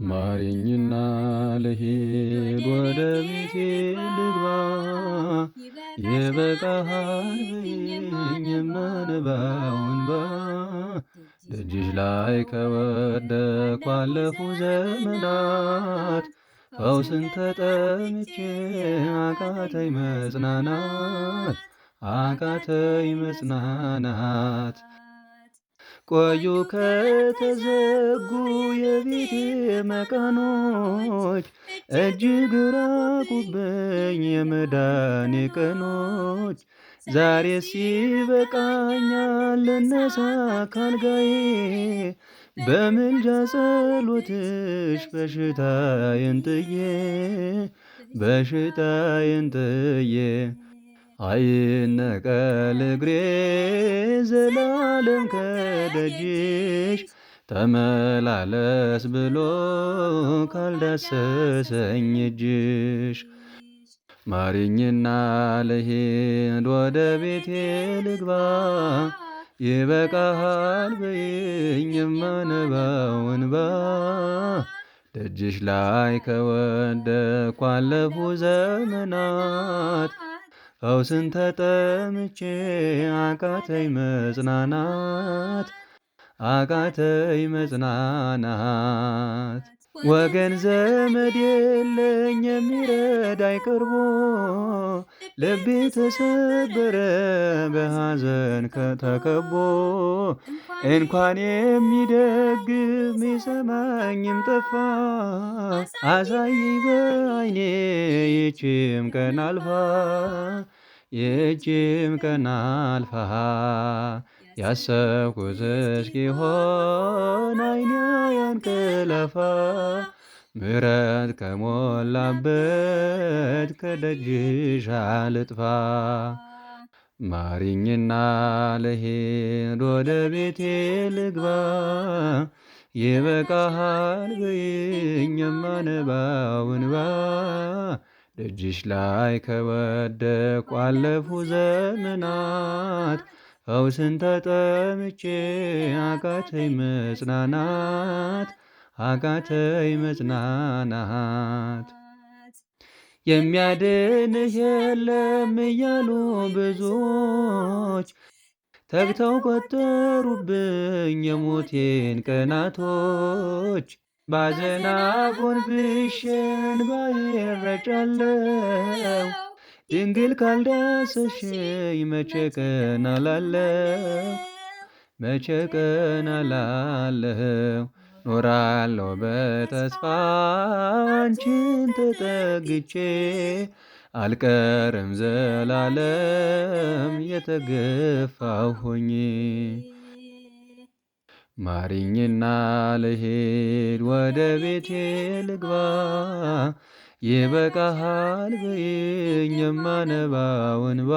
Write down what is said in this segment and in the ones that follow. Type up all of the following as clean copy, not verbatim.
ማሪኝና ልሂድ ወደ ቤቴ ልግባ፣ ይበቃሃል በይኝ የማነባው እንባ። ደጅሽ ላይ ከወደቅኩ አለፉ ዘመናት፣ ፈውስን ተጠምቼ አቃተኝ መጽናናት፣ አቃተኝ መጽናናት። ቆዩ ከተዘጉ የቤቴ መቃኖች፣ እጅግ ራቁብኝ የመዳኔ ቀኖች። ዛሬስ ይበቃኛል ልነሳ ካልጋዬ፣ በምልጃ ጸሎትሽ በሽታዬን ጥዬ፣ በሽታዬን ጥዬ። አይነቀል እግሬ ዘላለም ከደጅሽ፣ ተመላለስ ብሎ ካልዳሰሰኝ እጅሽ። ማሪኝና ልሂድ ወደ ቤቴ ልግባ፣ ይበቃሃል በይኝ የማነባው እንባ። ደጅሽ ላይ ከወደቅኩ አለፉ ዘመናት፣ ፈውስን ተጠምቼ አቃተኝ መጽናናት፣ አቃተኝ መጽናናት። ወገን ዘመድ የለኝ የሚረዳኝ ቀርቦ፣ ልቤ ተሰበረ በሐዘን ተከቦ። እንኳን የሚደግፍ ሚሰማኝም ጠፋ፣ አሳየኝ በዓይኔ ይህችም ቀን አልፋ፣ ይህችም ቀን አልፋ። ያሰብኩት እስኪሆን ዓይኔ ያንቀላፋ፣ ምሕረት ከሞላበት ከደጅሽ አልጥፋ። ማሪኝና ልሂድ ወደ ቤቴ ልግባ፣ ይበቃሃል በይኝ የማነባው እንባ። ደጅሽ ላይ ከወደቅኩ አለፉ ዘመናት፣ ፈውስን ተጠምቼ አቃተኝ መጽናናት፣ አቃተኝ መጽናናት። የሚያድንህ የለም እያሉ ብዙዎች ተግተው ቆጠሩብኝ የሞቴን ቀናቶች። ባዘን አጎንብሼ እንባዬን እረጫለሁ፣ ድንግል ካልዳሰስሽኝ መቼ ቀን አላለሁ፣ መቼ ቀን አላለሁ። ኖራለሁ በተስፋ አንቺን ተጠግቼ፣ አልቀርም ዘላለም የተገፋሁ ሆኜ። ማሪኝና ልሂድ ወደ ቤቴ ልግባ፣ ይበቃሃል በይኝ የማነባው እንባ።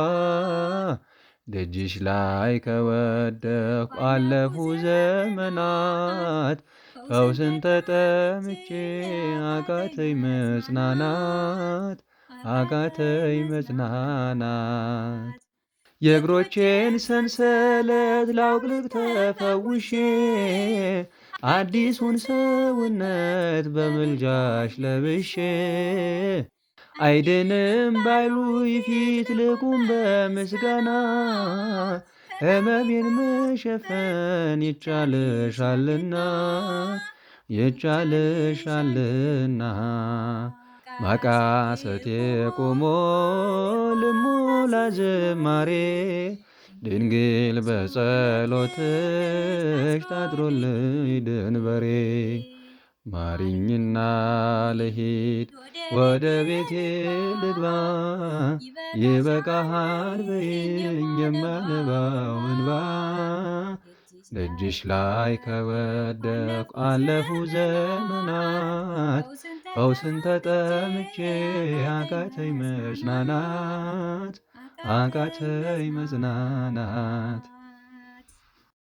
ደጅሽ ላይ ከወደቅኩ አለፉ ዘመናት፣ ፈውስን ተጠምቼ አቃተኝ መጽናናት፣ አቃተኝ መጽናናት። የእግሮቼን ሰንሰለት ላውልቅ ተፈውሼ፣ አዲሱን ሰውነት በምልጃሽ ለብሼ። አይድንም ባይሉኝ ፊት ልቁም በምስጋና፣ ሕመሜን መሸፈን ይቻልሻልና፣ ይቻልሻልና። ማቃሰቴ ቆሞ ልሞላ ዝማሬ፣ ድንግል በጸሎትሽ ታጥሮልኝ ድንበሬ። ማሪኝና ልሂድ ወደ ቤቴ ልግባ፣ ይበቃሃል በይኝ የማነባው እንባ። ደጅሽ ላይ ከወደቅኩ አለፉ ዘመናት፣ ፈውስን ተጠምቼ አቃተኝ መጽናናት፣ አቃተኝ መጽናናት።